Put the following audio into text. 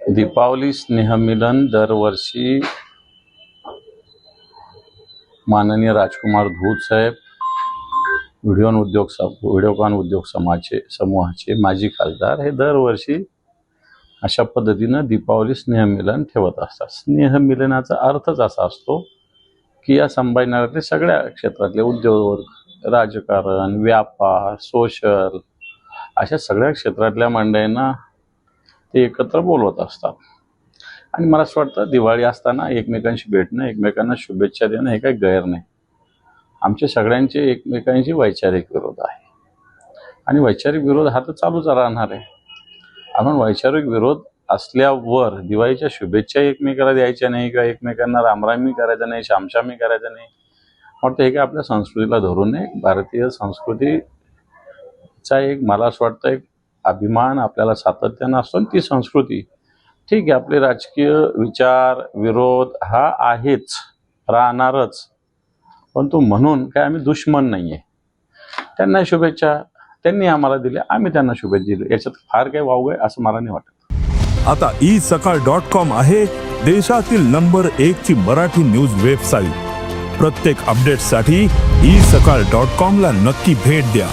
दीपावली स्नेहमिलन दरवर्षी माननीय राजकुमार धूत साहेब, व्हिडिओकॉन उद्योग समूहाचे माजी खासदार हे दरवर्षी अशा पद्धतीनं दीपावली स्नेहमिलन ठेवत असतात. स्नेहमिलनाचा अर्थच असा असतो की या संभाजीनगरातले सगळ्या क्षेत्रातले उद्योग, राजकारण, व्यापार, सोशल अशा सगळ्या क्षेत्रातल्या मंडळींना ते एकत्र बोलवत असतात. आणि मला असं वाटतं दिवाळी असताना एकमेकांशी भेटणं, एकमेकांना शुभेच्छा देणं हे काही गैर नाही. आमचे सगळ्यांचे एकमेकांशी वैचारिक विरोध आहे आणि वैचारिक विरोध हा तर चालूच राहणार आहे. आपण वैचारिक विरोध असल्यावर दिवाळीच्या शुभेच्छा एकमेकाला द्यायच्या नाही का, एकमेकांना रामरामी करायचं नाही, शामशामी करायचं नाही. वाटतं हे काय आपल्या संस्कृतीला धरून नये. भारतीय संस्कृतीचा एक मला असं वाटतं एक अभिमान आपल्याला सातत्यानं असतो. ती संस्कृती ठीक आहे, आपले राजकीय विचार विरोध हा आहेच, राहणारच, परंतु म्हणून काय आम्ही दुश्मन नाही आहे. त्यांना शुभेच्छा त्यांनी आम्हाला दिल्या, आम्ही त्यांना शुभेच्छा दिल्या, याच्यात फार काही वाव आहे असं मला नाही वाटत. आता isakal.com आहे देशातील नंबर 1 ची मराठी न्यूज वेबसाईट. प्रत्येक अपडेटसाठी isakal.com ला नक्की भेट द्या.